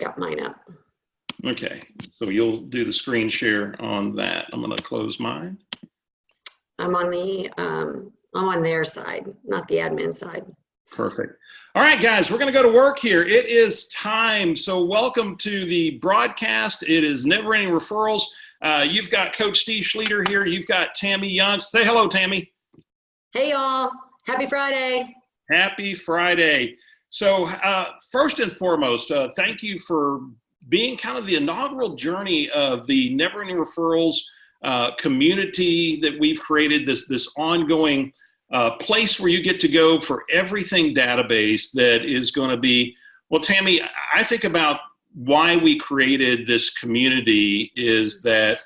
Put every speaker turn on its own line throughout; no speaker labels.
got mine up.
Okay, so you'll do the screen share on that. I'm going to close mine.
I'm on their side, not the admin side.
Perfect. All right, guys, we're going to go to work here. It is time. So welcome to the broadcast. It is Never Ending Referrals. You've got Coach Steve Schlueter here. You've got Tammy Young. Say hello, Tammy.
Hey, y'all. Happy Friday.
Happy Friday. So first and foremost, thank you for being kind of the inaugural journey of the Never Ending Referrals community that we've created, this ongoing place where you get to go for everything database that is going to be, well, Tammy, I think about why we created this community is that,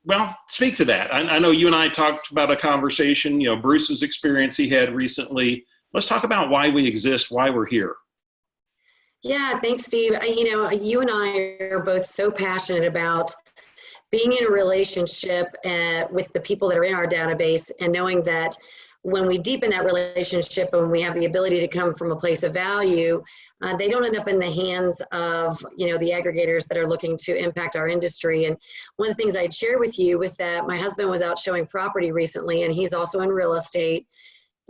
well, speak to that. I know you and I talked about a conversation, you know, Bruce's experience he had recently. Let's talk about why we exist, why we're here.
Yeah, thanks, Steve. You know, you and I are both so passionate about being in a relationship with the people that are in our database, and knowing that when we deepen that relationship and we have the ability to come from a place of value, they don't end up in the hands of, you know, the aggregators that are looking to impact our industry. And one of the things I'd share with you was that my husband was out showing property recently, and he's also in real estate.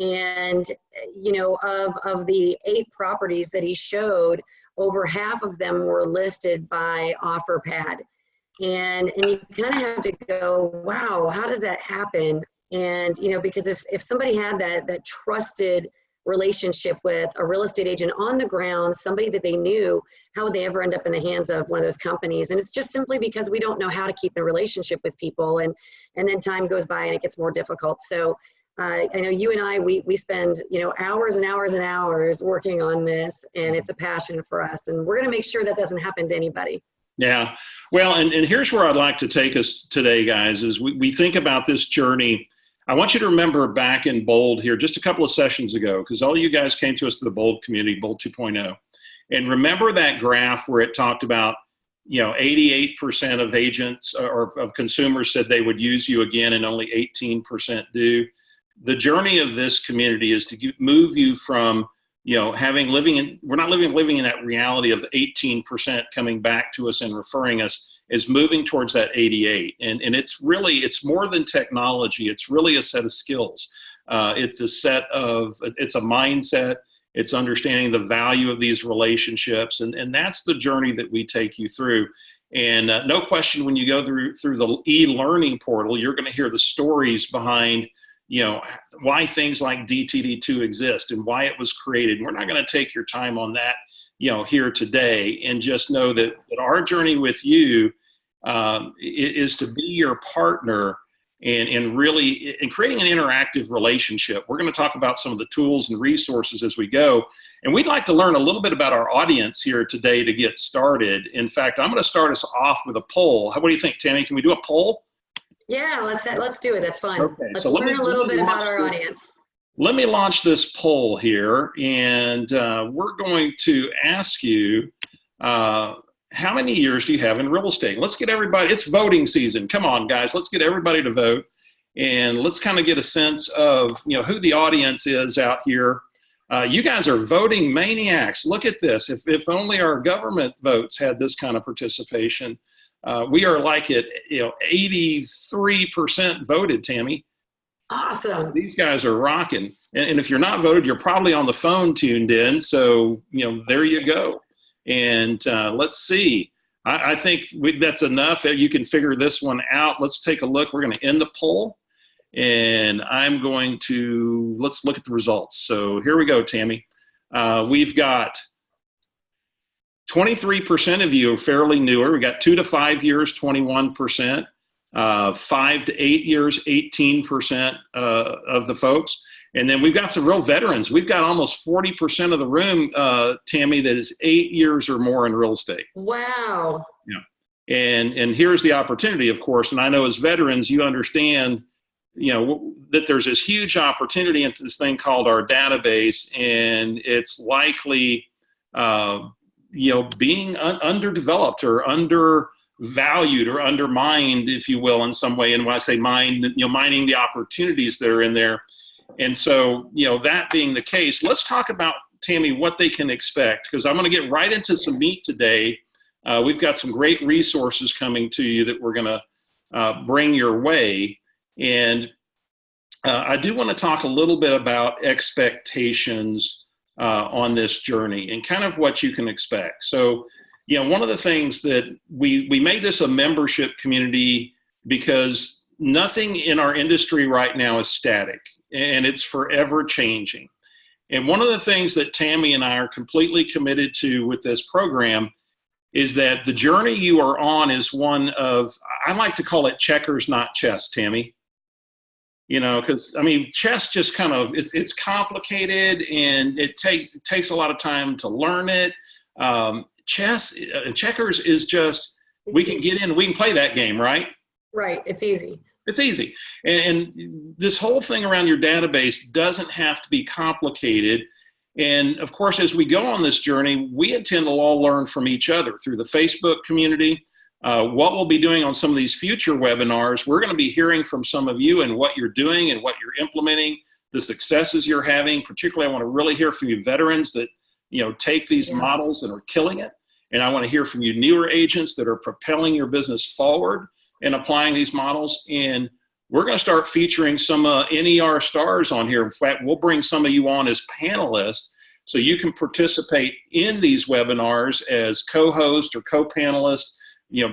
And, you know, of the 8 properties that he showed, over half of them were listed by OfferPad. And you kind of have to go, wow, how does that happen? And, you know, because if somebody had that trusted relationship with a real estate agent on the ground, somebody that they knew, how would they ever end up in the hands of one of those companies? And it's just simply because we don't know how to keep a relationship with people. And then time goes by and it gets more difficult. So I know you and I, we spend, you know, hours and hours and hours working on this, and it's a passion for us. And we're going to make sure that doesn't happen to anybody.
Yeah. Well, and here's where I'd like to take us today, guys, is we think about this journey. I want you to remember back in Bold here just a couple of sessions ago, because all you guys came to us to the Bold community, Bold 2.0. And remember that graph where it talked about, you know, 88% of agents or of consumers said they would use you again and only 18% do. The journey of this community is to move you from, you know, we're not living in that reality of 18% coming back to us and referring us, is moving towards that 88. And it's more than technology. It's really a set of skills. It's a mindset. It's understanding the value of these relationships. And that's the journey that we take you through. And no question, when you go through the e-learning portal, you're going to hear the stories behind, you know, why things like DTD2 exist and why it was created. We're not going to take your time on that, you know, here today, and just know that our journey with you is to be your partner and really in creating an interactive relationship. We're going to talk about some of the tools and resources as we go. And we'd like to learn a little bit about our audience here today to get started. In fact, I'm going to start us off with a poll. What do you think, Tammy? Can we do a poll?
Yeah, let's do it. That's fine.
Okay,
let's learn a little bit about our audience.
Let me launch this poll here, and we're going to ask you, how many years do you have in real estate? Let's get everybody, it's voting season. Come on, guys, let's get everybody to vote, and let's kind of get a sense of, you know, who the audience is out here. You guys are voting maniacs. Look at this. If only our government votes had this kind of participation. We are like at, you know, 83% voted, Tammy.
Awesome.
These guys are rocking. And if you're not voted, you're probably on the phone tuned in. So, you know, there you go. And let's see. I think that's enough. You can figure this one out. Let's take a look. We're going to end the poll. And I'm going to, let's look at the results. So here we go, Tammy. We've got 23% of you are fairly newer. We got 2 to 5 years, 21%. 5 to 8 years, 18% of the folks. And then we've got some real veterans. We've got almost 40% of the room, Tammy, that is 8 years or more in real estate.
Wow.
Yeah. And here's the opportunity, of course. And I know as veterans, you understand, you know, that there's this huge opportunity into this thing called our database, and it's likely, you know, being underdeveloped or undervalued or undermined, if you will, in some way. And when I say mine, you know, mining the opportunities that are in there. And so, you know, that being the case, let's talk about, Tammy, what they can expect, because I'm going to get right into some meat today. We've got some great resources coming to you that we're going to bring your way. And I do want to talk a little bit about expectations on this journey and kind of what you can expect. So, one of the things that we made this a membership community because nothing in our industry right now is static, and it's forever changing. And one of the things that Tammy and I are completely committed to with this program is that the journey you are on is one of, I like to call it checkers, not chess, Tammy. Because chess just kind of, it's complicated and it takes a lot of time to learn it. Checkers is just, we can get in, we can play that game, right?
Right, it's easy.
It's easy. And this whole thing around your database doesn't have to be complicated. And of course, as we go on this journey, we intend to all learn from each other through the Facebook community. What we'll be doing on some of these future webinars, we're going to be hearing from some of you and what you're doing and what you're implementing, the successes you're having. Particularly, I want to really hear from you veterans that take these models and are killing it. And I want to hear from you newer agents that are propelling your business forward and applying these models. And we're going to start featuring some NER stars on here. In fact, we'll bring some of you on as panelists so you can participate in these webinars as co-host or co-panelist.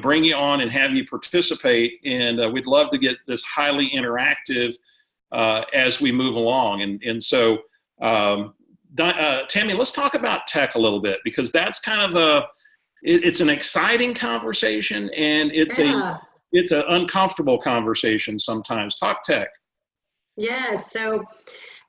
Bring you on and have you participate. And we'd love to get this highly interactive as we move along. And so, Tammy, let's talk about tech a little bit, because that's kind of it's an exciting conversation, and it's an uncomfortable conversation sometimes. Talk tech.
Yeah. So,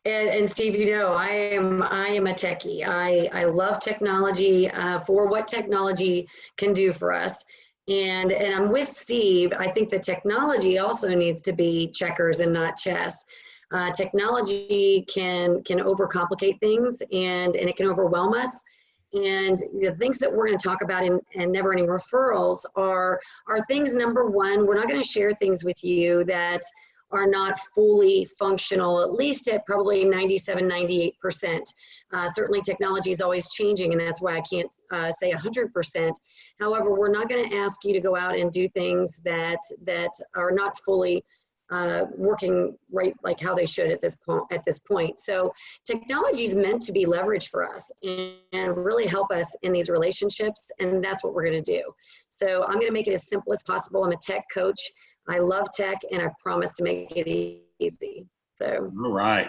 and Steve, I am a techie. I love technology for what technology can do for us. And I'm with Steve. I think the technology also needs to be checkers and not chess. Technology can overcomplicate things, and it can overwhelm us. And the things that we're going to talk about in Never Ending Referrals are things, number one, we're not going to share things with you that are not fully functional, at least at probably 97, 98%. Certainly technology is always changing, and that's why I can't say 100%. However, we're not going to ask you to go out and do things that are not fully working right like how they should at this point. So technology is meant to be leveraged for us and really help us in these relationships, and that's what we're going to do. So I'm going to make it as simple as possible. I'm a tech coach. I love tech, and I promise to make it easy. So.
All right.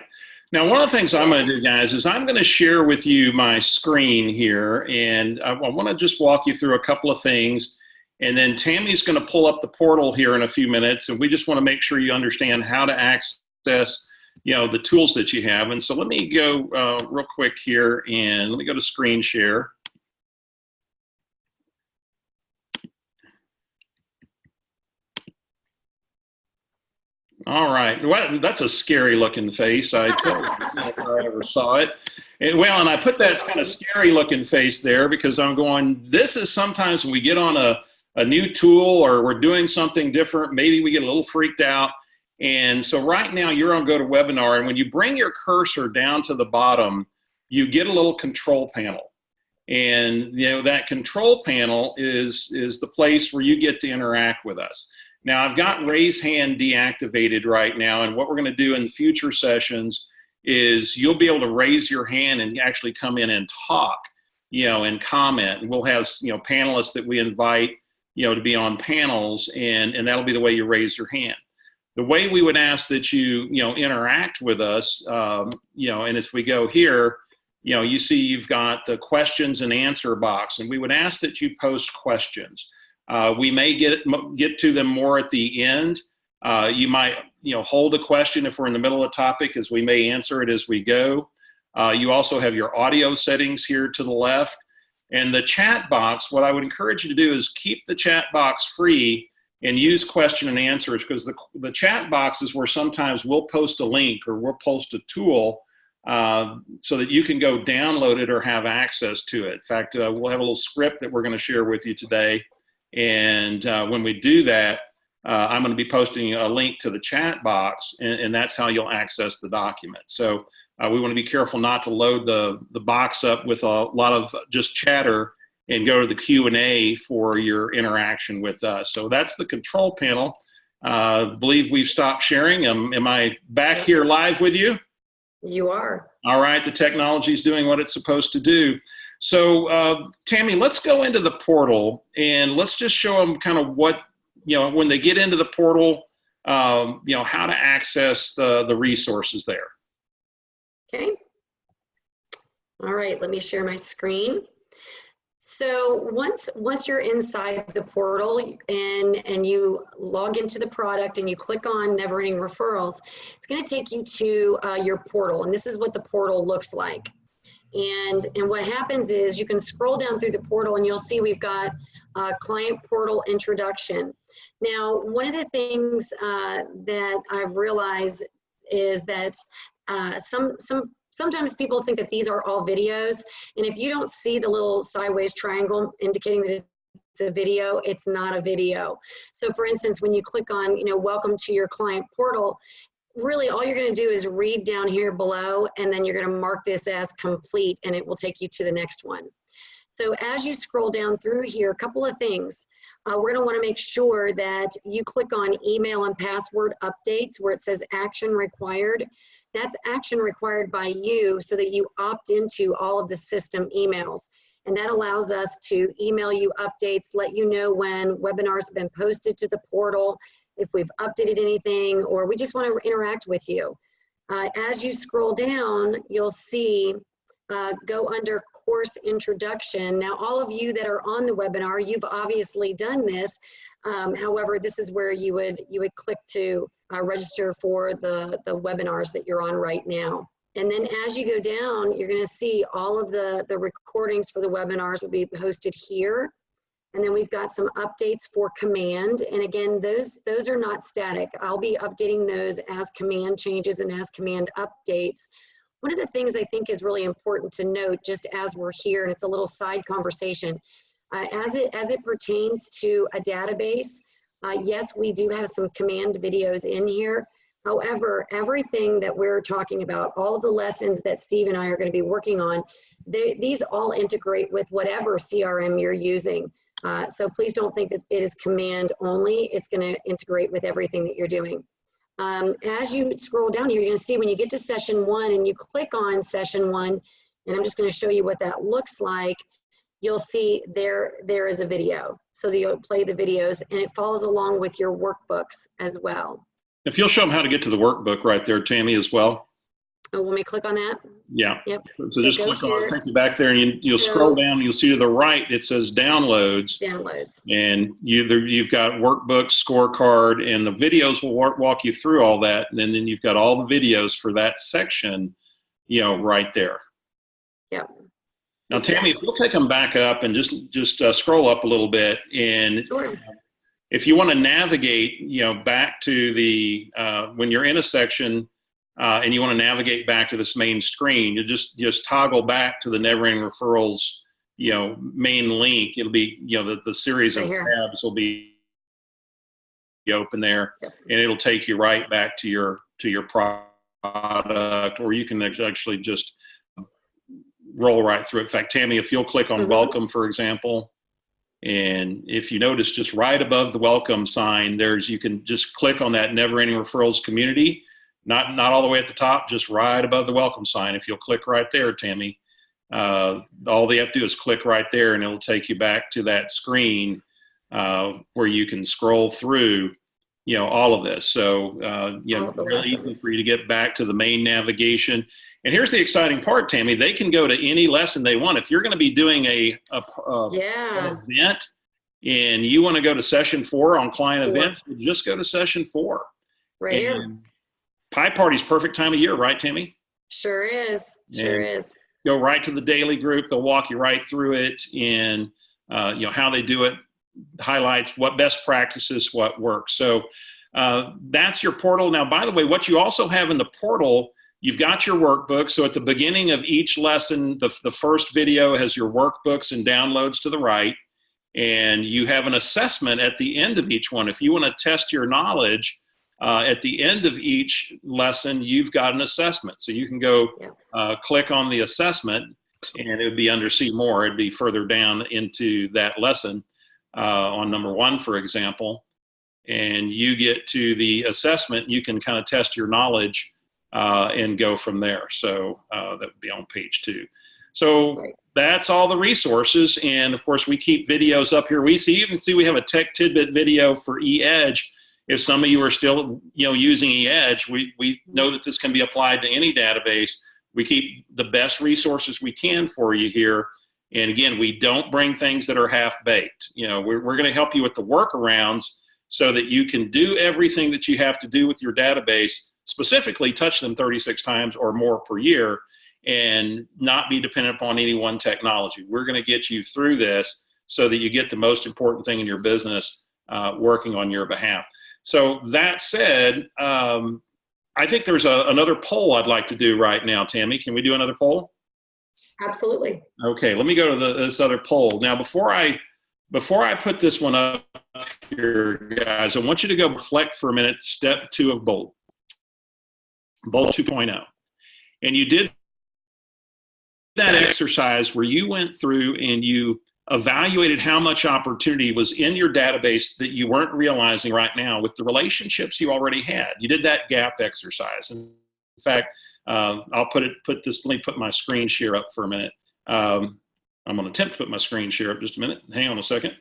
Now, one of the things I'm going to do, guys, is I'm going to share with you my screen here, and I want to just walk you through a couple of things. And then Tammy's going to pull up the portal here in a few minutes, and we just want to make sure you understand how to access, the tools that you have. And so let me go real quick here, and let me go to screen share. All right. Well, that's a scary looking face. I tell you, if I ever saw it. And I put that kind of scary looking face there because I'm going, this is sometimes when we get on a new tool or we're doing something different, maybe we get a little freaked out. And so right now you're on GoToWebinar, and when you bring your cursor down to the bottom, you get a little control panel. And that control panel is the place where you get to interact with us. Now, I've got raise hand deactivated right now, and what we're going to do in the future sessions is you'll be able to raise your hand and actually come in and talk, and comment. And we'll have, panelists that we invite, to be on panels, and that'll be the way you raise your hand. The way we would ask that you, interact with us, and if we go here, you see you've got the questions and answer box, and we would ask that you post questions. We may get to them more at the end. You might, hold a question if we're in the middle of a topic, as we may answer it as we go. You also have your audio settings here to the left. And the chat box, what I would encourage you to do is keep the chat box free and use question and answers, because the chat box is where sometimes we'll post a link or we'll post a tool so that you can go download it or have access to it. In fact, we'll have a little script that we're going to share with you today. And when we do that, I'm going to be posting a link to the chat box, and that's how you'll access the document. So We want to be careful not to load the box up with a lot of just chatter and go to the Q&A for your interaction with us. So that's the control panel. I believe we've stopped sharing. Am I back here live with you?
You are.
All right, the technology is doing what it's supposed to do. So Tammy, let's go into the portal and let's just show them kind of what, when they get into the portal, how to access the resources there.
Okay. All right, let me share my screen. So once you're inside the portal and you log into the product and you click on Never Ending Referrals, it's going to take you to your portal, and this is what the portal looks like. And what happens is you can scroll down through the portal and you'll see we've got Client Portal Introduction. Now, one of the things that I've realized is that sometimes people think that these are all videos, and if you don't see the little sideways triangle indicating that it's a video, it's not a video. So for instance, when you click on, welcome to your client portal, really all you're going to do is read down here below, and then you're going to mark this as complete, and it will take you to the next one. So as you scroll down through here, a couple of things. We're going to want to make sure that you click on email and password updates where it says action required. That's action required by you so that you opt into all of the system emails. And that allows us to email you updates, let you know when webinars have been posted to the portal, if we've updated anything, or we just want to interact with you. As you scroll down, you'll see go under course introduction. Now, all of you that are on the webinar, you've obviously done this. However, this is where you would click to register for the webinars that you're on right now. And then as you go down, you're going to see all of the recordings for the webinars will be hosted here. And then we've got some updates for command. And again, those are not static. I'll be updating those as command changes and as command updates. One of the things I think is really important to note just as we're here, and it's a little side conversation, as it pertains to a database, yes, we do have some command videos in here. However, everything that we're talking about, all of the lessons that Steve and I are going to be working on, these all integrate with whatever CRM you're using. So please don't think that it is command only. It's going to integrate with everything that you're doing. As you scroll down here, you're going to see when you get to session 1 and you click on session 1, and I'm just going to show you what that looks like. You'll see there is a video. So you'll play the videos, and it follows along with your workbooks as well.
If you'll show them how to get to the workbook right there, Tammy, as well.
Oh, let me click on that?
Yeah.
Yep.
So just click on it, take you back there, and you'll scroll down, and you'll see to the right, it says downloads.
Downloads.
And you've got workbooks, scorecard, and the videos will walk you through all that. And then you've got all the videos for that section, right there.
Yep.
Now, Tammy, if you'll take them back up and just scroll up a little bit, and
sure.
If you want to navigate, back to the when you're in a section and you want to navigate back to this main screen, you just toggle back to the Never Ending Referrals, main link. It'll be, the series of tabs will be open there, and it'll take you right back to your product, or you can actually just roll right through it. In fact, Tammy, if you'll click on welcome, for example, and if you notice just right above the welcome sign, you can just click on that Never Ending Referrals community, not all the way at the top, just right above the welcome sign. If you'll click right there, Tammy, all they have to do is click right there, and it'll take you back to that screen where you can scroll through, all of this. So, really easy for you to get back to the main navigation. And here's the exciting part, Tammy. They can go to any lesson they want. If you're going to be doing an event and you want to go to session 4 on client events, just go to session 4.
Right here.
Pie Party's perfect time of year, right, Tammy?
Sure is. Sure is.
Go right to the daily group. They'll walk you right through it, and how they do it, highlights what best practices, what works. So that's your portal. Now, by the way, what you also have in the portal, you've got your workbook. So at the beginning of each lesson, the first video has your workbooks and downloads to the right. And you have an assessment at the end of each one. If you want to test your knowledge, at the end of each lesson, you've got an assessment. So you can go click on the assessment, and it would be under See More. It'd be further down into that lesson on number 1, for example. And you get to the assessment, you can kind of test your knowledge and go from there. So that would be on page 2. So that's all the resources. And of course, we keep videos up here. We even see we have a Tech Tidbit video for eEdge. If some of you are still using eEdge, we know that this can be applied to any database. We keep the best resources we can for you here. And again, we don't bring things that are half-baked. We're going to help you with the workarounds so that you can do everything that you have to do with your database, specifically touch them 36 times or more per year, and not be dependent upon any one technology. We're going to get you through this so that you get the most important thing in your business working on your behalf. So that said, I think there's another poll I'd like to do right now. Tammy, can we do another poll?
Absolutely.
Okay, let me go to this other poll. Now, before I put this one up here, guys, I want you to go reflect for a minute, step 2 of Bold 2.0. And you did that exercise where you went through and you evaluated how much opportunity was in your database that you weren't realizing right now with the relationships you already had. You did that gap exercise. In fact, I'll let me put my screen share up for a minute. I'm going to attempt to put my screen share up just a minute. Hang on a second.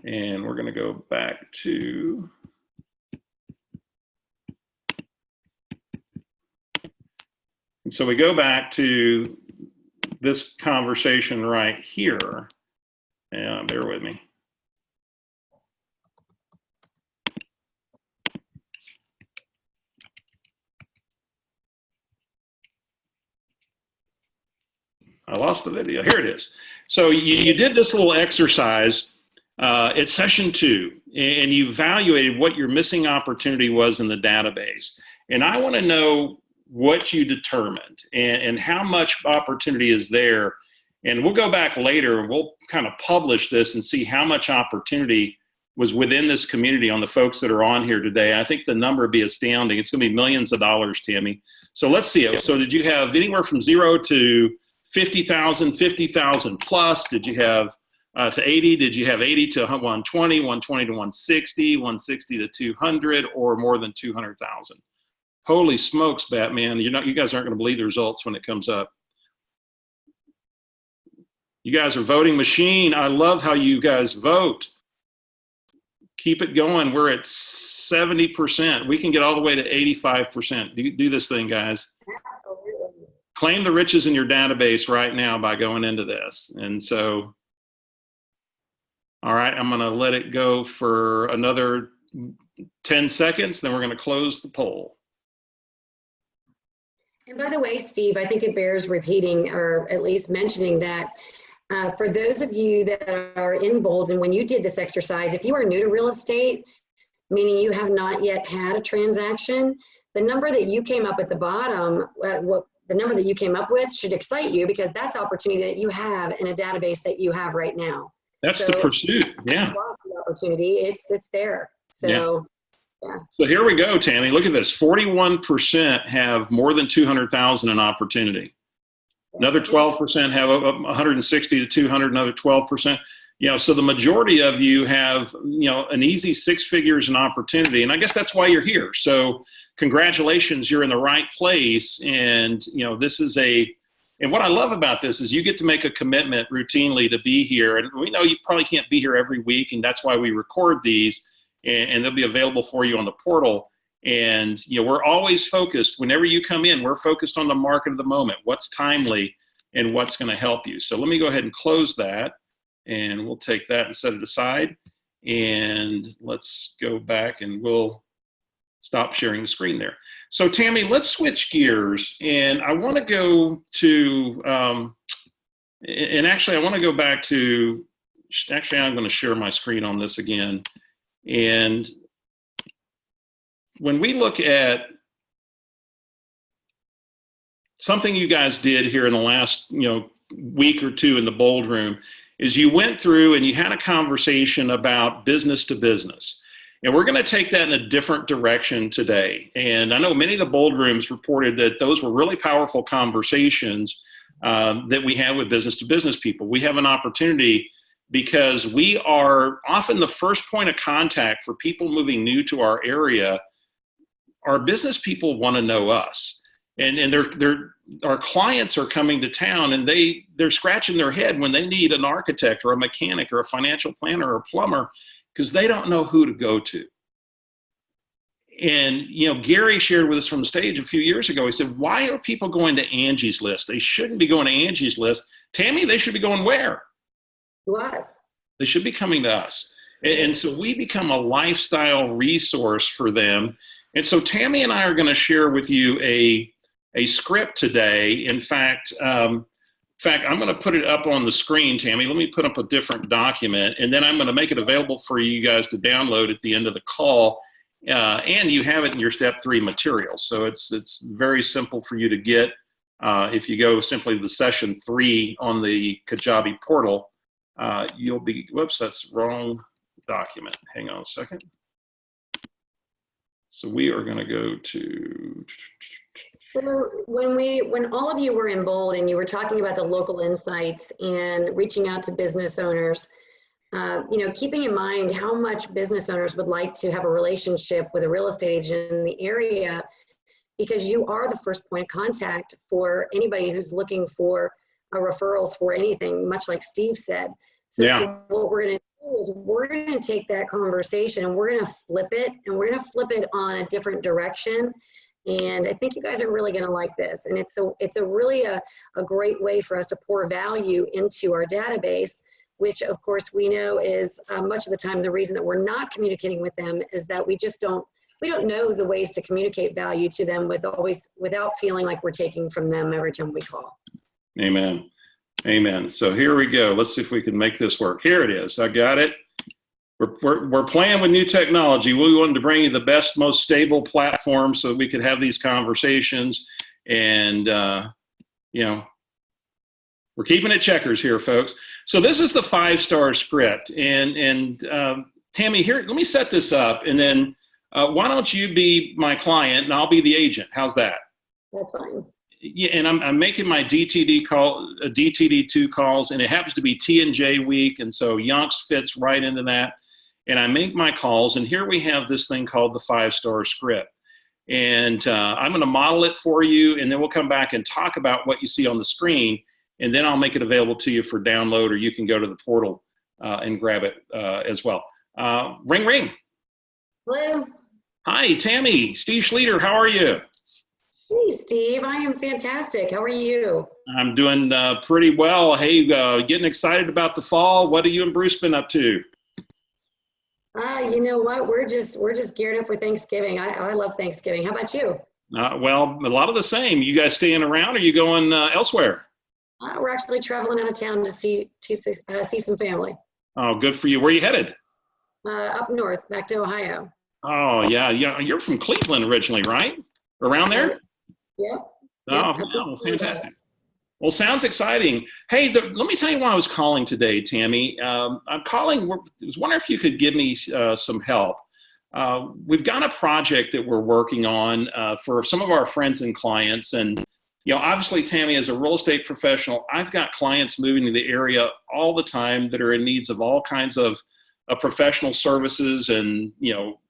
And we're going to go back to, and so we go back to this conversation right here. Bear with me. I lost the video. Here it is. So you did this little exercise at session 2, and you evaluated what your missing opportunity was in the database. And I want to know what you determined and how much opportunity is there. And we'll go back later and we'll kind of publish this and see how much opportunity was within this community on the folks that are on here today. I think the number would be astounding. It's going to be millions of dollars, Tammy. So let's see it. So did you have anywhere from 0 to 50,000, 50,000 plus? Did you have to 80? Did you have 80 to 120, 120 to 160, 160 to 200, or more than 200,000? Holy smokes, Batman. You guys aren't going to believe the results when it comes up. You guys are voting machine. I love how you guys vote. Keep it going. We're at 70%. We can get all the way to 85%. Do this thing, guys.
Absolutely.
Claim the riches in your database right now by going into this. And so, all right, I'm going to let it go for another 10 seconds. Then we're going to close the poll.
And by the way, Steve, I think it bears repeating, or at least mentioning, that for those of you that are in Bold, and when you did this exercise, if you are new to real estate, meaning you have not yet had a transaction, the number that you came up at the bottom, the number that you came up with should excite you, because that's opportunity that you have in a database that you have right now.
That's the pursuit. Yeah.
The opportunity, it's there. So. Yeah. Yeah.
So here we go, Tammy. Look at this. 41% have more than 200,000 in opportunity. Another 12% have 160 to 200. Another 12%. So the majority of you have, an easy 6 figures in opportunity. And I guess that's why you're here. So congratulations, you're in the right place. And, this is and what I love about this is you get to make a commitment routinely to be here. And we know you probably can't be here every week. And that's why we record these. And they'll be available for you on the portal. And, we're always focused. Whenever you come in, we're focused on the market of the moment, what's timely and what's going to help you. So let me go ahead and close that, and we'll take that and set it aside. And let's go back and we'll stop sharing the screen there. So Tammy, let's switch gears. And I want to go to, and actually I want to go back to, I'm going to share my screen on this again. And when we look at something you guys did here in the last, week or two in the Bold Room, is you went through and you had a conversation about business to business. And we're going to take that in a different direction today. And I know many of the bold rooms reported that those were really powerful conversations that we had with business to business people. We have an opportunity because we are often the first point of contact for people moving new to our area. Our business people want to know us. And our clients are coming to town and they're scratching their head when they need an architect or a mechanic or a financial planner or a plumber because they don't know who to go to. And, Gary shared with us from the stage a few years ago, he said, why are people going to Angie's List? They shouldn't be going to Angie's List. Tammy, they should be going where?
To us.
They should be coming to us. And so we become a lifestyle resource for them. And so Tammy and I are going to share with you a script today. In fact, I'm going to put it up on the screen, Tammy. Let me put up a different document, and then I'm going to make it available for you guys to download at the end of the call. And you have it in your step 3 materials. So it's very simple for you to get. If you go simply to session 3 on the Kajabi portal, you'll be, whoops, that's wrong document. Hang on a second. So we are going to go to.
So when all of you were in bold and you were talking about the local insights and reaching out to business owners, keeping in mind how much business owners would like to have a relationship with a real estate agent in the area, because you are the first point of contact for anybody who's looking for referrals for anything, much like Steve said. So what we're going to do is we're going to take that conversation and we're going to flip it, and we're going to flip it on a different direction. And I think you guys are really going to like this. And it's a really a great way for us to pour value into our database, which of course we know is much of the time the reason that we're not communicating with them is that we don't know the ways to communicate value to them without feeling like we're taking from them every time we call.
Amen. Amen. So here we go. Let's see if we can make this work. Here it is. I got it. We're playing with new technology. We wanted to bring you the best, most stable platform so that we could have these conversations. And, we're keeping it checkers here, folks. So this is the 5-star script. And Tammy, here, let me set this up. And then why don't you be my client and I'll be the agent? How's that?
That's fine.
Yeah, and I'm making my DTD2 calls, and it happens to be T&J week. And so Yonks fits right into that. And I make my calls, and here we have this thing called the 5-star script. And I'm going to model it for you, and then we'll come back and talk about what you see on the screen, and then I'll make it available to you for download, or you can go to the portal and grab it as well. Ring, ring.
Hello.
Hi, Tammy. Steve Schleter, how are you?
Hey, Steve. I am fantastic. How are you?
I'm doing pretty well. Hey, getting excited about the fall. What have you and Bruce been up to?
You know what? We're just geared up for Thanksgiving. I love Thanksgiving. How about you?
Well, a lot of the same. You guys staying around, or are you going elsewhere?
We're actually traveling out of town to see some family.
Oh, good for you. Where are you headed?
Up north, back to Ohio.
Oh, yeah. You're from Cleveland originally, right? Around there?
Yep.
Oh, well, fantastic. Well, sounds exciting. Hey, let me tell you why I was calling today, Tammy. I'm calling, I was wondering if you could give me some help. We've got a project that we're working on for some of our friends and clients. And, obviously, Tammy, as a real estate professional, I've got clients moving to the area all the time that are in needs of all kinds of professional services and,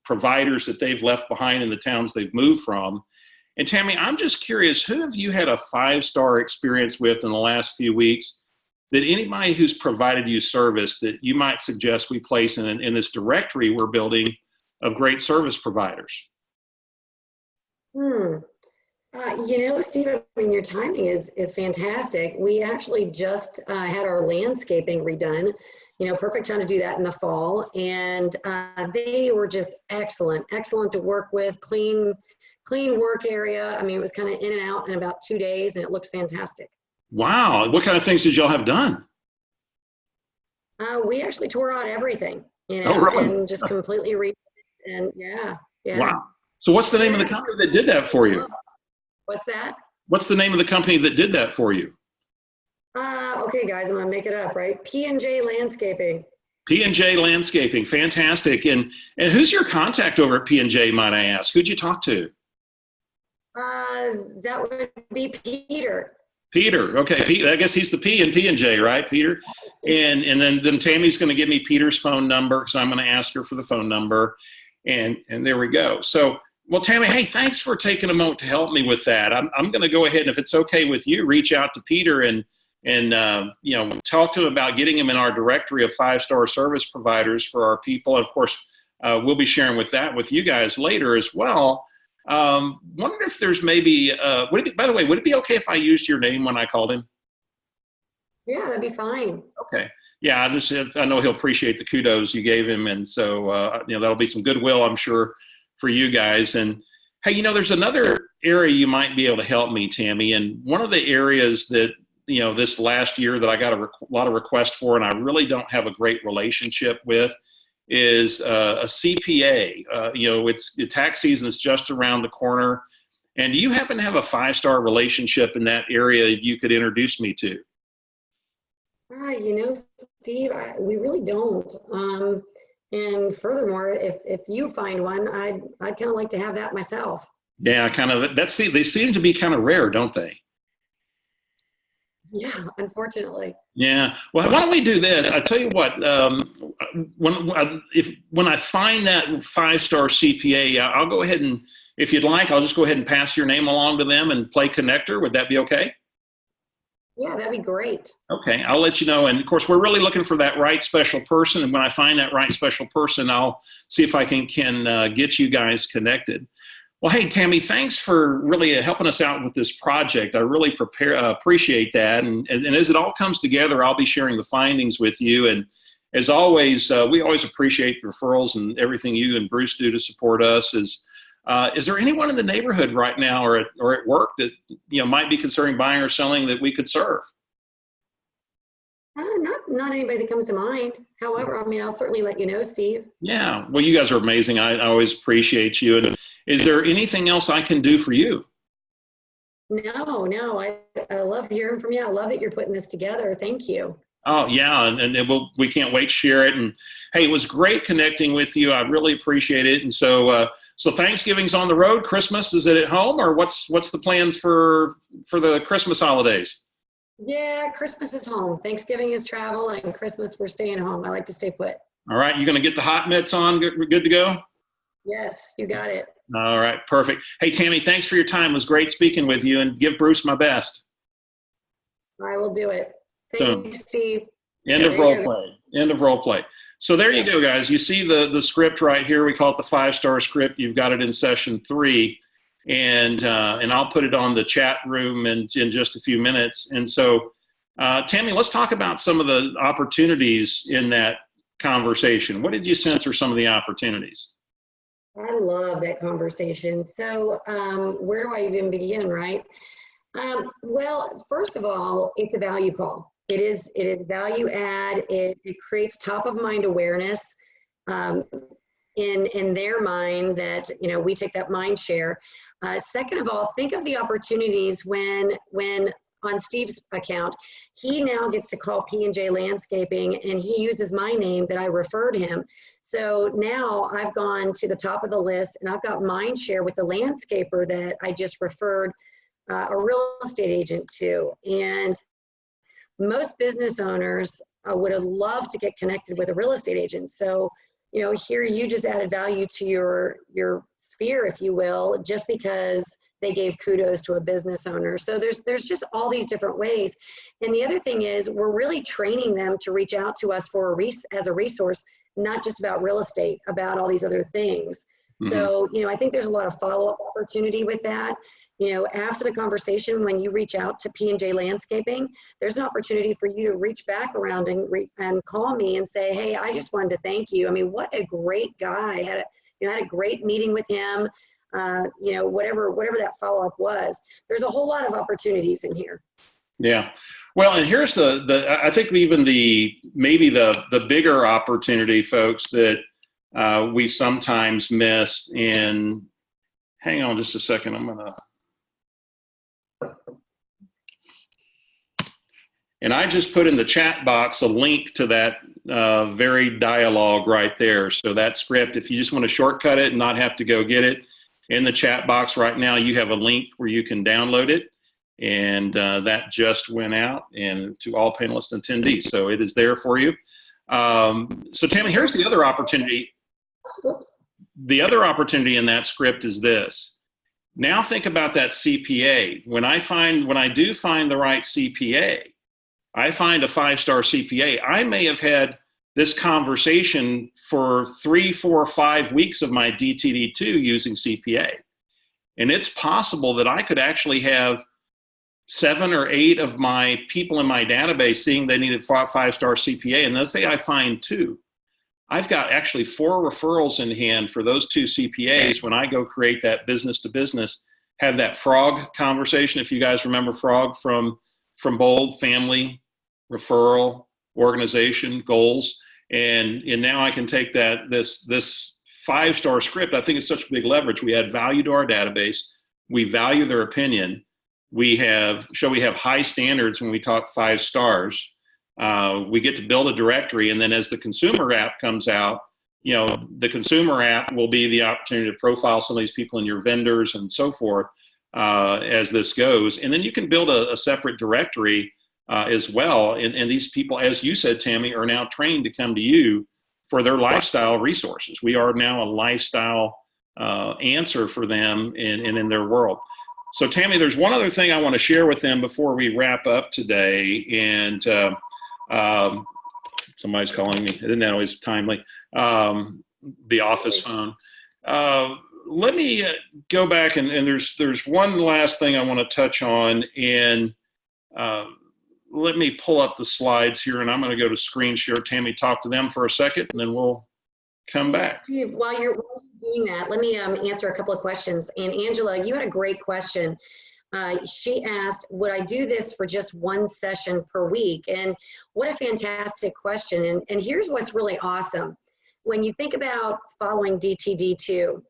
providers that they've left behind in the towns they've moved from. And Tammy, I'm just curious, who have you had a 5-star experience with in the last few weeks, that anybody who's provided you service that you might suggest we place in this directory we're building of great service providers?
Steve, I mean, your timing is fantastic. We actually just had our landscaping redone, perfect time to do that in the fall. And they were just excellent to work with, clean work area. I mean, it was kind of in and out in about 2 days, and it looks fantastic. Wow.
What kind of things did y'all have done?
We actually tore out everything,
Oh, really?
and just completely and yeah.
Wow. So what's the name of the company that did that for you?
What's that?
What's the name of the company that did that for you?
Okay, guys, I'm gonna make it up, right? P&J Landscaping.
P&J Landscaping, fantastic. And who's your contact over at P&J, might I ask? Who'd you talk to?
That would be Peter.
Peter. Okay, Pete, I guess he's the P in P&J, right, Peter? And then Tammy's going to give me Peter's phone number because I'm going to ask her for the phone number. And there we go. So, well, Tammy, hey, thanks for taking a moment to help me with that. I'm going to go ahead and, if it's okay with you, reach out to Peter and talk to him about getting him in our directory of 5-star service providers for our people. And of course, we'll be sharing with you guys later as well. Wonder if there's maybe, by the way, would it be okay if I used your name when I called him?
Yeah, that'd be fine.
Okay. Yeah, I know he'll appreciate the kudos you gave him. And so, that'll be some goodwill, I'm sure, for you guys. And hey, there's another area you might be able to help me, Tammy. And one of the areas that, this last year that I got a lot of requests for, and I really don't have a great relationship with, is a CPA. It's the tax season is just around the corner. And do you happen to have a 5-star relationship in that area you could introduce me to?
Steve, we really don't. And furthermore, if you find one, I'd kind of like to have that myself.
Yeah, kind of. They seem to be kind of rare, don't they?
Yeah, unfortunately.
Yeah. Well, why don't we do this? I tell you what. When I find that 5-star CPA, I'll go ahead and, if you'd like, I'll just go ahead and pass your name along to them and play connector. Would that be okay?
Yeah, that'd be great.
Okay, I'll let you know. And of course, we're really looking for that right special person. And when I find that right special person, I'll see if I can get you guys connected. Well, hey, Tammy, thanks for really helping us out with this project. I really appreciate that. And as it all comes together, I'll be sharing the findings with you. And as always, we always appreciate the referrals and everything you and Bruce do to support us. Is there anyone in the neighborhood right now or at work that might be considering buying or selling that we could serve?
Not anybody that comes to mind. However, I'll certainly let you know, Steve.
Yeah, well, you guys are amazing. I always appreciate you. And is there anything else I can do for you?
No, I love hearing from you. I love that you're putting this together. Thank you.
Oh, yeah, and we can't wait to share it. And hey, it was great connecting with you. I really appreciate it. And so Thanksgiving's on the road. Christmas, is it at home, or what's the plans for the Christmas holidays?
Yeah, Christmas is home. Thanksgiving is travel, and Christmas we're staying home. I like to stay put.
All right, you going to get the hot mitts on? Good to go?
Yes, you got it.
All right, perfect. Hey, Tammy, thanks for your time. It was great speaking with you, and give Bruce my best.
I will do it. Thanks, Steve.
End of role play. So there you go, guys. You see the script right here. We call it the 5-star script. You've got it in session 3. And I'll put it on the chat room in just a few minutes. And so, Tammy, let's talk about some of the opportunities in that conversation. What did you sense are some of the opportunities?
I love that conversation. So where do I even begin, right? Well, first of all, it's a value call. It is value add. It creates top of mind awareness in their mind that, we take that mind share. Second of all, think of the opportunities when on Steve's account, he now gets to call P&J Landscaping and he uses my name that I referred him. So now I've gone to the top of the list and I've got mind share with the landscaper that I just referred a real estate agent to. And most business owners would have loved to get connected with a real estate agent. So, here you just added value to your sphere, if you will, just because they gave kudos to a business owner. So there's just all these different ways. And the other thing is we're really training them to reach out to us as a resource, not just about real estate, about all these other things. Mm-hmm. So, I think there's a lot of follow-up opportunity with that. After the conversation, when you reach out to P&J Landscaping, there's an opportunity for you to reach back around and call me and say, hey, I just wanted to thank you. What a great guy. I had a great meeting with him. Whatever that follow-up was. There's a whole lot of opportunities in here.
Yeah. Well, and here's I think even maybe the bigger opportunity, folks, that we sometimes miss. And hang on just a second. I'm going to. And I just put in the chat box a link to that very dialogue right there. So that script, if you just want to shortcut it and not have to go get it, in the chat box right now, you have a link where you can download it. And that just went out and to all panelists and attendees. So it is there for you. So Tammy, here's the other opportunity. The other opportunity in that script is this. Now think about that CPA. When I do find the right CPA, I find a 5-star CPA, I may have had this conversation for 3, 4, 5 weeks of my DTD2 using CPA. And it's possible that I could actually have 7 or 8 of my people in my database seeing they needed 5-star CPA. And let's say I find 2. I've got actually 4 referrals in hand for those 2 CPAs when I go create that business to business, have that frog conversation. If you guys remember frog from Bold, family, referral, organization, goals. And now I can take this 5-star script. I think it's such a big leverage. We add value to our database. We value their opinion. We have high standards when we talk 5 stars. We get to build a directory, and then as the consumer app comes out, the consumer app will be the opportunity to profile some of these people and your vendors and so forth as this goes. And then you can build a separate directory as well. And these people, as you said, Tammy, are now trained to come to you for their lifestyle resources. We are now a lifestyle answer for them and in their world. So Tammy, there's one other thing I want to share with them before we wrap up today. And somebody's calling me. Isn't that always timely? The office phone. Let me go back and there's one last thing I want to touch on. And let me pull up the slides here, and I'm going to go to screen share. Tammy, talk to them for a second, and then we'll come back.
Steve, while you're doing that, let me answer a couple of questions. And Angela, you had a great question. She asked, would I do this for just 1 session per week? And what a fantastic question. And here's what's really awesome. When you think about following DTD2,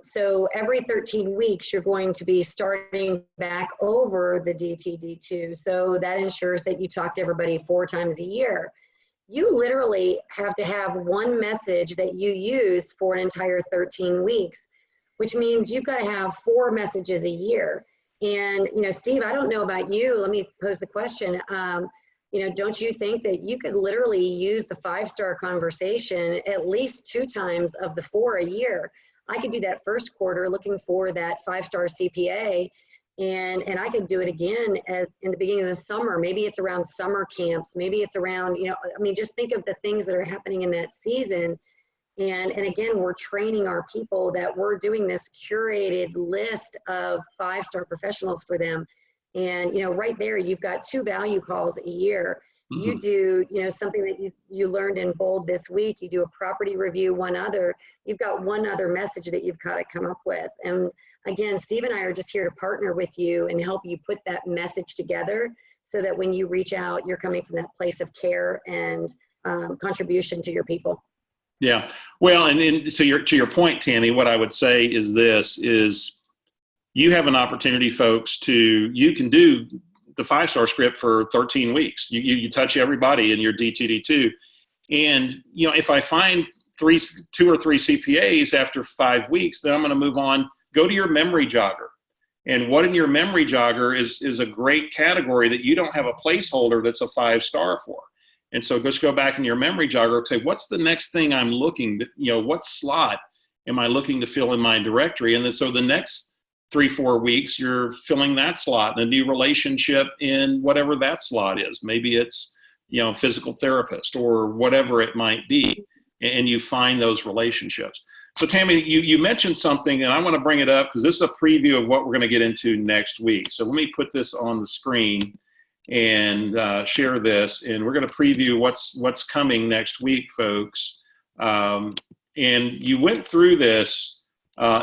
so every 13 weeks, you're going to be starting back over the DTD2. So that ensures that you talk to everybody 4 times a year. You literally have to have 1 message that you use for an entire 13 weeks, which means you've got to have 4 messages a year. And, Steve, I don't know about you. Let me pose the question. Don't you think that you could literally use the 5-star conversation at least 2 times of the 4 a year? I could do that first quarter looking for that 5-star CPA, and I could do it again in the beginning of the summer. Maybe it's around summer camps. Maybe it's around, just think of the things that are happening in that season. And again, we're training our people that we're doing this curated list of 5-star professionals for them. And, right there, you've got 2 value calls a year. Mm-hmm. You do, something that you learned in Bold this week. You do a property review, one other. You've got 1 other message that you've got to come up with. And again, Steve and I are just here to partner with you and help you put that message together so that when you reach out, you're coming from that place of care and contribution to your people.
Yeah. Well, and to your point, Tammy, what I would say is this, is you have an opportunity, folks, you can do the 5-star script for 13 weeks. You touch everybody in your DTD2. And, if I find 2 or 3 CPAs after 5 weeks, then I'm going to move on. Go to your memory jogger. And what in your memory jogger is a great category that you don't have a placeholder that's a 5-star for. And so just go back in your memory jogger and say, what's the next thing I'm looking, what slot am I looking to fill in my directory? And then so the next 3-4 weeks, you're filling that slot in a new relationship in whatever that slot is. Maybe it's, physical therapist or whatever it might be. And you find those relationships. So Tammy, you mentioned something, and I want to bring it up because this is a preview of what we're going to get into next week. So let me put this on the screen and share this, and we're going to preview what's coming next week, folks. And you went through this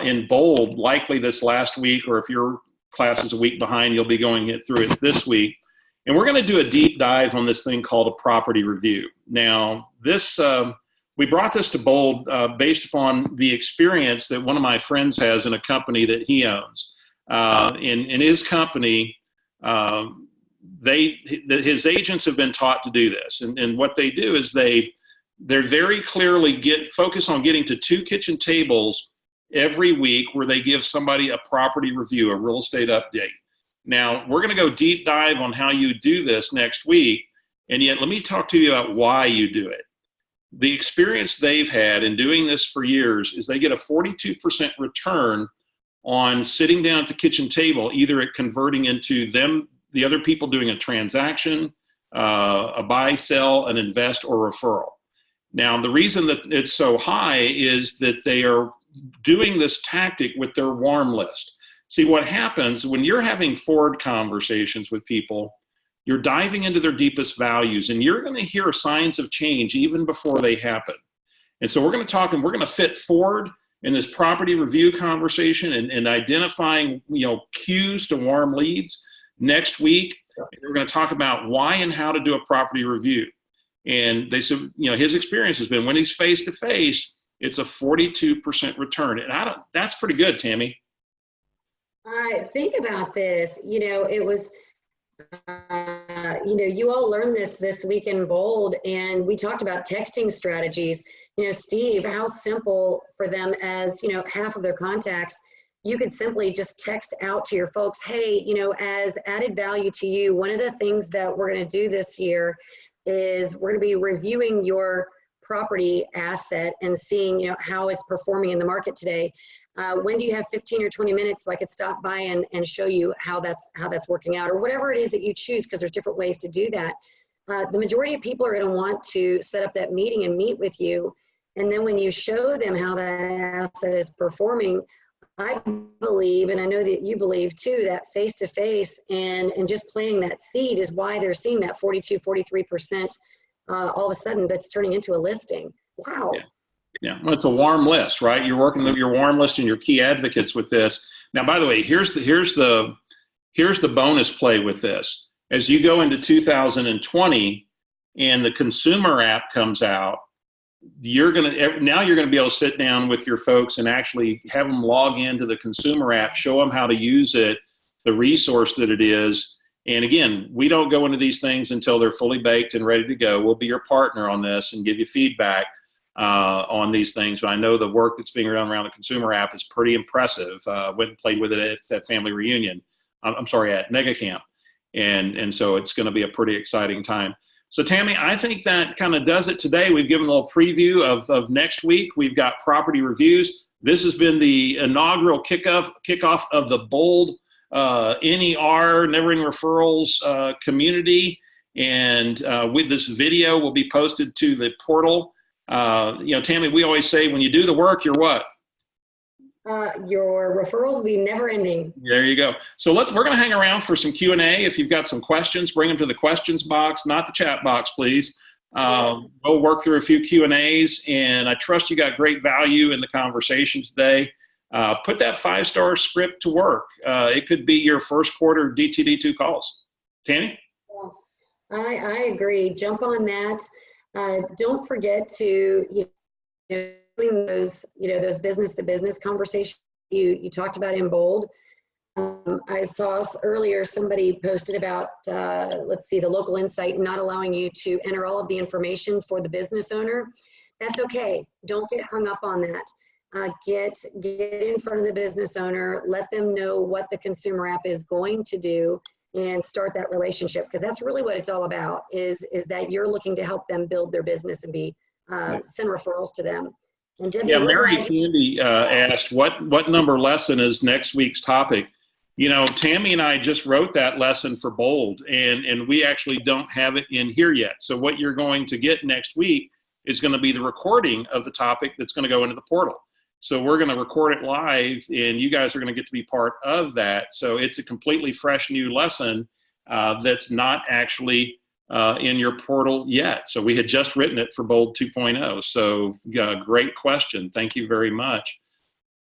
in Bold, likely this last week, or if your class is a week behind, you'll be going through it this week. And we're going to do a deep dive on this thing called a property review. Now, this we brought this to Bold based upon the experience that one of my friends has in a company that he owns. In his company, his agents have been taught to do this. And what they do is they're very clearly focus on getting to 2 kitchen tables every week where they give somebody a property review, a real estate update. Now, we're going to go deep dive on how you do this next week. And yet, let me talk to you about why you do it. The experience they've had in doing this for years is they get a 42% return on sitting down at the kitchen table, either at converting into the other people doing a transaction, a buy, sell, an invest, or referral. Now, the reason that it's so high is that they are doing this tactic with their warm list. See, what happens when you're having forward conversations with people, you're diving into their deepest values, and you're going to hear signs of change even before they happen. And so we're going to talk, and we're going to fit forward in this property review conversation and identifying, cues to warm leads next week. We're going to talk about why and how to do a property review. And they said, his experience has been when he's face to face, it's a 42% return. And that's pretty good, Tammy.
All right, think about this. It was, you all learned this week in Bold, and we talked about texting strategies. Steve, how simple for them as, half of their contacts, you could simply just text out to your folks, hey, as added value to you, one of the things that we're going to do this year is we're going to be reviewing your property asset and seeing, how it's performing in the market today. When do you have 15 or 20 minutes so I could stop by and show you how that's working out, or whatever it is that you choose, because there's different ways to do that. The majority of people are going to want to set up that meeting and meet with you. And then when you show them how that asset is performing, I believe, and I know that you believe too, that face-to-face and just planting that seed is why they're seeing that 42, 43% all of a sudden that's turning into a listing. Wow.
Yeah, well, it's a warm list, right? You're working your warm list and your key advocates with this. Now, by the way, here's the bonus play with this. As you go into 2020 and the consumer app comes out, you're going to be able to sit down with your folks and actually have them log into the consumer app, show them how to use it, the resource that it is. And again, we don't go into these things until they're fully baked and ready to go. We'll be your partner on this and give you feedback on these things. But I know the work that's being done around the consumer app is pretty impressive. Went and played with it at family reunion. At Mega Camp. And so it's going to be a pretty exciting time. So Tammy, I think that kind of does it today. We've given a little preview of next week. We've got property reviews. This has been the inaugural kickoff of the Bold NER, Never Ending Referrals community. And with this video will be posted to the portal. Tammy, we always say when you do the work, you're what?
Your referrals will be never ending.
There you go. So we're going to hang around for some Q&A. If you've got some questions, bring them to the questions box, not the chat box, please. We'll work through a few Q&As, and I trust you got great value in the conversation today. Put that 5-star script to work. It could be your first quarter DTD2 calls. Tammy?
I agree. Jump on that. Don't forget to, doing those business-to-business conversations you talked about in Bold. I saw earlier somebody posted about, the local insight not allowing you to enter all of the information for the business owner. That's okay. Don't get hung up on that. Get in front of the business owner, let them know what the consumer app is going to do, and start that relationship, because that's really what it's all about, is that you're looking to help them build their business and send referrals to them. And Debbie,
Mary Candy asked, what number lesson is next week's topic? Tammy and I just wrote that lesson for Bold, and we actually don't have it in here yet. So what you're going to get next week is going to be the recording of the topic that's going to go into the portal. So we're going to record it live, and you guys are going to get to be part of that. So it's a completely fresh new lesson that's not actually in your portal yet. So we had just written it for Bold 2.0. So great question. Thank you very much.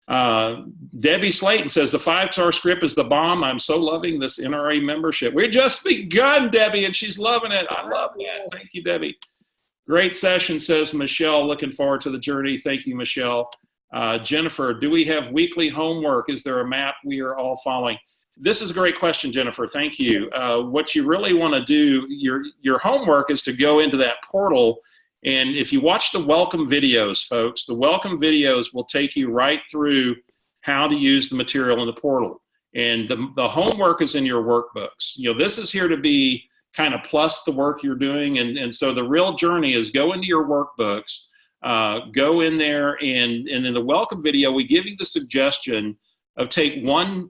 Debbie Slayton says, the 5-star script is the bomb. I'm so loving this NRA membership. We're just begun, Debbie, and she's loving it. I love that. Thank you, Debbie. Great session, says Michelle. Looking forward to the journey. Thank you, Michelle. Jennifer, do we have weekly homework? Is there a map we are all following? This is a great question, Jennifer. Thank you. What you really want to do, your homework is to go into that portal. And if you watch the welcome videos, folks, the welcome videos will take you right through how to use the material in the portal. And the homework is in your workbooks. This is here to be kind of plus the work you're doing. And so the real journey is go into your workbooks, go in there, and in the welcome video, we give you the suggestion of take one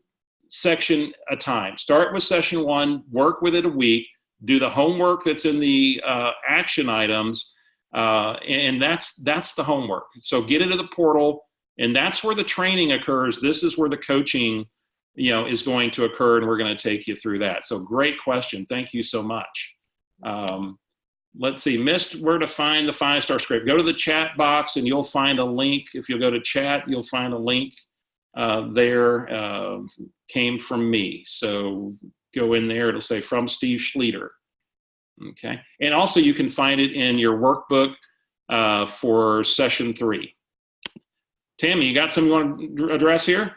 section at a time. Start with session 1, work with it a week, do the homework that's in the action items, and that's the homework. So get into the portal, and that's where the training occurs. This is where the coaching is going to occur, and we're going to take you through that. So great question. Thank you so much. Let's see, missed where to find the 5-star script. Go to the chat box and you'll find a link. If you'll go to chat, you'll find a link there. Came from me. So go in there. It'll say from Steve Schlueter. Okay. And also you can find it in your workbook for session 3. Tammy, you got something you want to address here?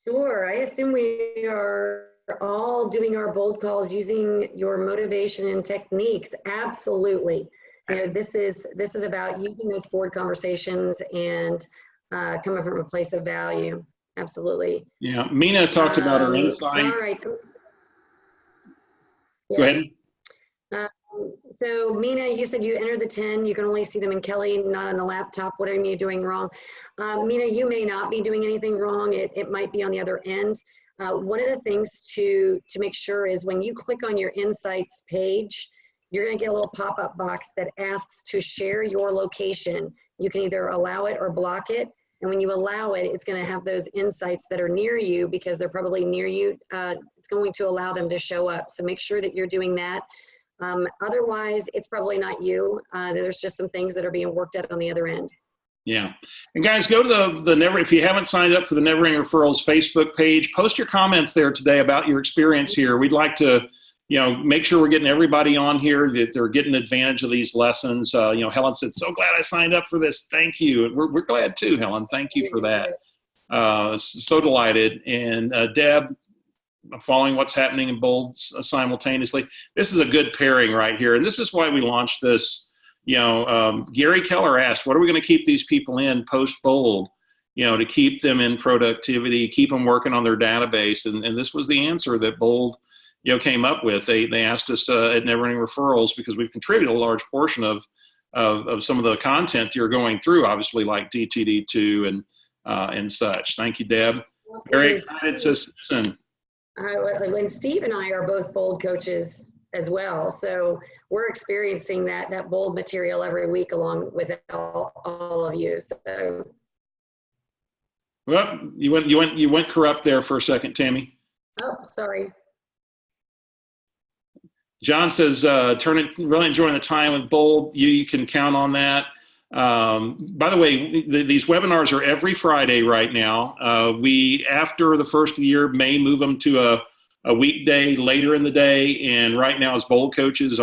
Sure. I assume we are all doing our bold calls using your motivation and techniques. Absolutely. This is about using those forward conversations and coming from a place of value. Absolutely.
Yeah. Mina talked about her insight.
All right. So, yeah.
Go ahead.
So Mina, you said you entered the 10. You can only see them in Kelly, not on the laptop. What are you doing wrong? Mina, you may not be doing anything wrong. It might be on the other end. One of the things to make sure is when you click on your Insights page, you're going to get a little pop-up box that asks to share your location. You can either allow it or block it. And when you allow it, it's going to have those insights that are near you because they're probably near you. It's going to allow them to show up. So make sure that you're doing that. Otherwise, it's probably not you. There's just some things that are being worked at on the other end.
Yeah. And guys, go to the Never, if you haven't signed up for the Never Ending Referrals Facebook page, post your comments there today about your experience here. We'd like to, make sure we're getting everybody on here, that they're getting advantage of these lessons. Helen said, so glad I signed up for this. Thank you. And we're glad too, Helen. Thank you for that. So delighted. And Deb, following what's happening in Bold simultaneously. This is a good pairing right here. And this is why we launched this. Gary Keller asked, what are we going to keep these people in post-Bold, to keep them in productivity, keep them working on their database. And this was the answer that Bold, came up with. They asked us at Never Ending Referrals, because we've contributed a large portion of some of the content you're going through, obviously, like DTD2 and such. Thank you, Deb. Very excited, Susan.
When Steve and I are both Bold coaches as well, so we're experiencing that Bold material every week along with all of you. So,
well, you went corrupt there for a second, Tammy.
Oh, sorry.
John says, really enjoying the time with Bold. You can count on that. By the way, these webinars are every Friday right now. We, after the first of the year, may move them to a weekday later in the day. And right now, as Bold coaches,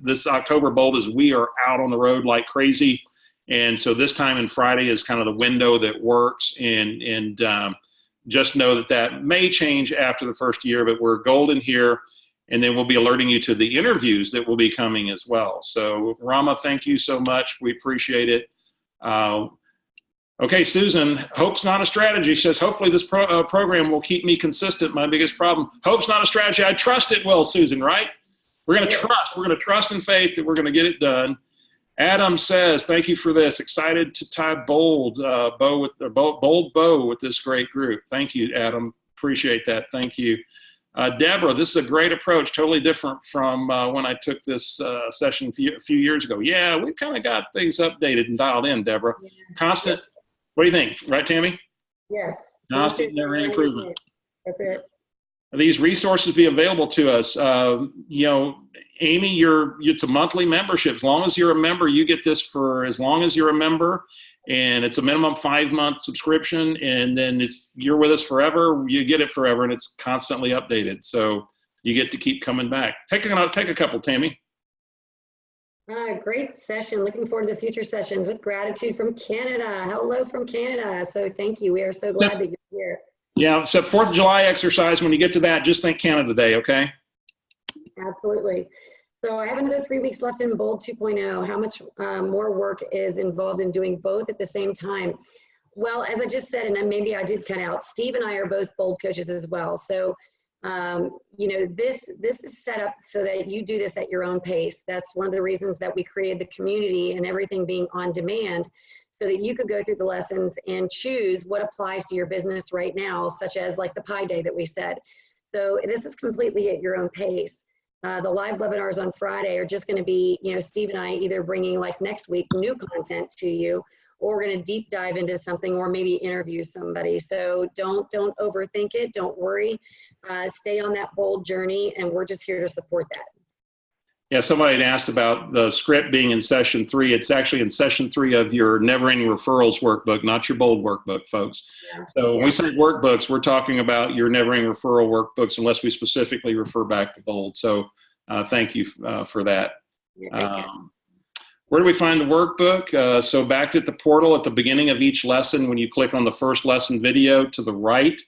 this October Bold is we are out on the road like crazy. And so this time in Friday is kind of the window that works. And just know that may change after the first year, but we're golden here. And then we'll be alerting you to the interviews that will be coming as well. So Rama, thank you so much. We appreciate it. Okay, Susan, hope's not a strategy. She says, hopefully this program will keep me consistent. My biggest problem, hope's not a strategy. I trust it will, Susan, right? We're going to trust. We're going to trust in faith that we're going to get it done. Adam says, thank you for this. Excited to tie Bold bow with this great group. Thank you, Adam. Appreciate that. Thank you. Deborah, this is a great approach, totally different from when I took this session a few years ago. Yeah, we've kind of got things updated and dialed in, Deborah. Yeah. Constant, what do you think? Right, Tammy?
Yes.
Constant, never-ending improvement.
That's it.
These resources be available to us. Amy, it's a monthly membership. As long as you're a member, you get this for as long as you're a member. And it's a minimum 5-month subscription. And then if you're with us forever, you get it forever, and it's constantly updated. So you get to keep coming back. Take a couple, Tammy.
Great session. Looking forward to the future sessions with gratitude from Canada. Hello from Canada. So thank you. We are so glad that you're here.
Yeah, so 4th of July exercise, when you get to that, just think Canada Day, okay?
Absolutely. So I have another 3 weeks left in Bold 2.0. How much more work is involved in doing both at the same time? Well, as I just said, and then maybe I did cut out, Steve and I are both Bold coaches as well. So, you know, this is set up so that you do this at your own pace. That's one of the reasons that we created the community and everything being on demand, so that you could go through the lessons and choose what applies to your business right now, such as like the Pi Day that we said. So this is completely at your own pace. The live webinars on Friday are just going to be, you know, Steve and I either bringing like next week new content to you, or we're going to deep dive into something, or maybe interview somebody. So don't overthink it. Don't worry. Stay on that bold journey, and we're just here to support that.
Yeah, somebody had asked about the script being in session 3. It's actually in session 3 of your Never Ending Referrals workbook, not your Bold workbook, folks.
Yeah.
So when we say workbooks, we're talking about your Never Ending Referral workbooks, unless we specifically refer back to Bold. So thank you for that.
Yeah,
where do we find the workbook? So back at the portal at the beginning of each lesson, when you click on the first lesson video to the right,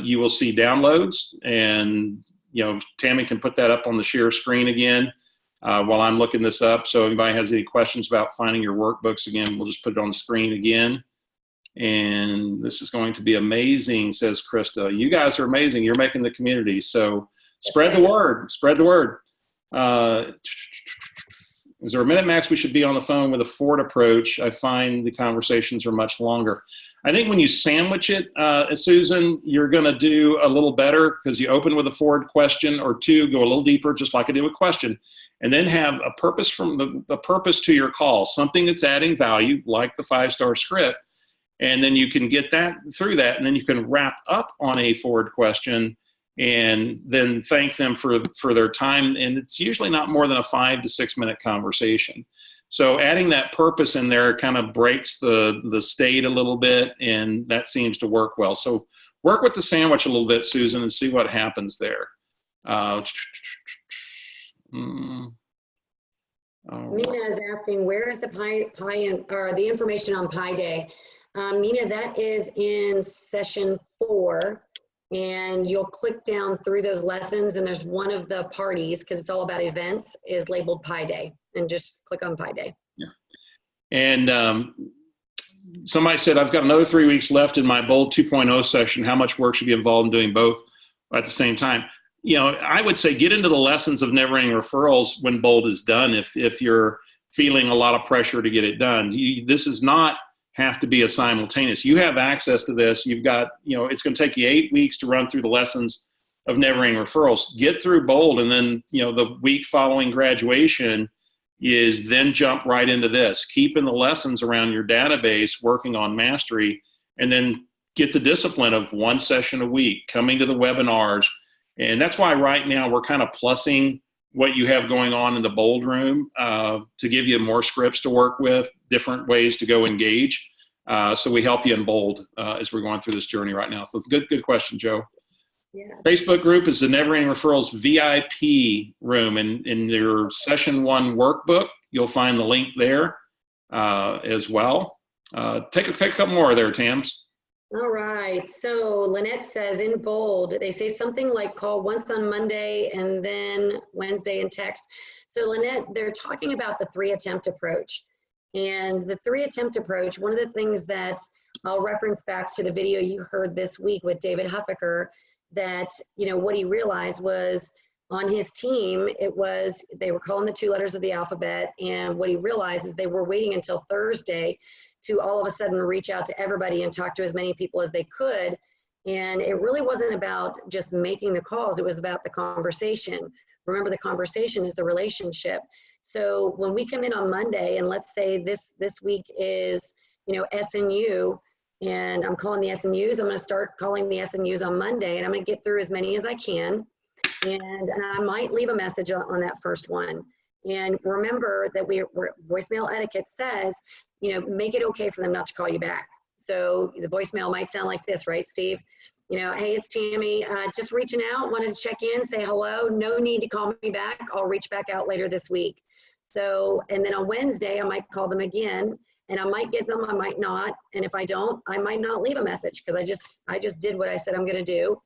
you will see downloads, and you know, Tammy can put that up on the share screen again while I'm looking this up. So if anybody has any questions about finding your workbooks, again, we'll just put it on the screen again. And this is going to be amazing, says Krista. You guys are amazing. You're making the community. So spread the word. Spread the word. Is there a minute max we should be on the phone with a forward approach? I find the conversations are much longer. I think when you sandwich it, Susan, you're going to do a little better, because you open with a forward question or two, go a little deeper, just like I did with question, and then have a purpose from the purpose to your call, something that's adding value, like the 5-star script. And then you can get that through that, and then you can wrap up on a forward question and then thank them for their time. And it's usually not more than a 5 to 6 minute conversation. So adding that purpose in there kind of breaks the state a little bit, and that seems to work well. So work with the sandwich a little bit, Susan, and see what happens there.
Mina is asking, where is the the information on Pi Day? Mina, that is in session 4. And you'll click down through those lessons, and there's one of the parties, because it's all about events, is labeled Pi Day, and just click on Pi Day.
Yeah. And somebody said, I've got another 3 weeks left in my Bold 2.0 session. How much work should be involved in doing both at the same time? You know, I would say get into the lessons of Never Ending Referrals when Bold is done, if you're feeling a lot of pressure to get it done. This is not have to be a simultaneous. You have access to this. You've got, you know, it's going to take you 8 weeks to run through the lessons of Never Ending Referrals. Get through Bold, and then, you know, the week following graduation is then jump right into this. Keep in the lessons around your database, working on mastery, and then get the discipline of 1 session a week, coming to the webinars. And that's why right now we're kind of plussing what you have going on in the Bold room to give you more scripts to work with, different ways to go engage. So we help you in Bold as we're going through this journey right now. So it's a good question, Joe.
Yeah.
Facebook group is the Never Ending Referrals VIP room. And in your session 1 workbook, you'll find the link there as well. Take a couple more there, Tams.
All right, so Lynette says in Bold, they say something like call once on Monday and then Wednesday in text. So Lynette, they're talking about the 3-attempt approach. And the 3-attempt approach, one of the things that I'll reference back to the video you heard this week with David Huffaker, that, you know, what he realized was on his team, they were calling the 2 letters of the alphabet, and what he realized is they were waiting until Thursday to all of a sudden reach out to everybody and talk to as many people as they could. And it really wasn't about just making the calls, it was about the conversation. Remember, the conversation is the relationship. So when we come in on Monday, and let's say this week is, you know, SNU, and I'm calling the SNUs, I'm gonna start calling the SNUs on Monday, and I'm gonna get through as many as I can. And I might leave a message on that first one. And remember that voicemail etiquette says, you know, make it okay for them not to call you back. So the voicemail might sound like this, right, Steve? You know, hey, it's Tammy, just reaching out, wanted to check in, say hello, no need to call me back. I'll reach back out later this week. So, and then on Wednesday, I might call them again, And I might get them, I might not. And if I don't, I might not leave a message because I just did what I said I'm going to do.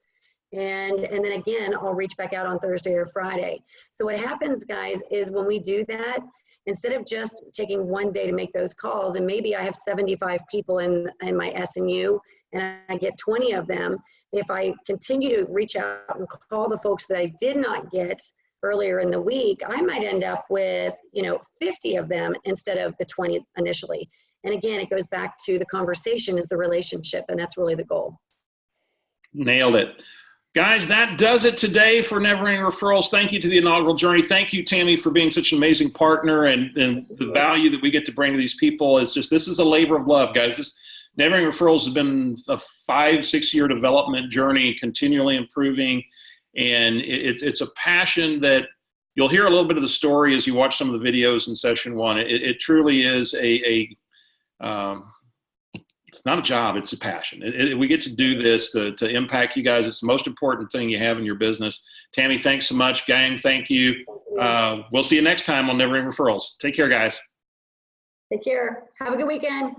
And then again, I'll reach back out on Thursday or Friday. So what happens, guys, is when we do that, instead of just taking one day to make those calls, and maybe I have 75 people in my SNU and I get 20 of them, if I continue to reach out and call the folks that I did not get earlier in the week, I might end up with, 50 of them instead of the 20 initially. And again, it goes back to the conversation is the relationship, and that's really the goal.
Nailed it. Guys, that does it today for Never Ending Referrals. Thank you to the inaugural journey. Thank you, Tammy, for being such an amazing partner, and the value that we get to bring to these people is just, this is a labor of love, guys. This Never Ending Referrals has been a 5-6 year development journey, continually improving. And it's a passion that you'll hear a little bit of the story as you watch some of the videos in session one. It truly is it's not a job, it's a passion. We get to do this to impact you guys. It's the most important thing you have in your business. Tammy, thanks so much. Gang, thank you. We'll see you next time on Never Ending Referrals. Take care, guys.
Take care. Have a good weekend.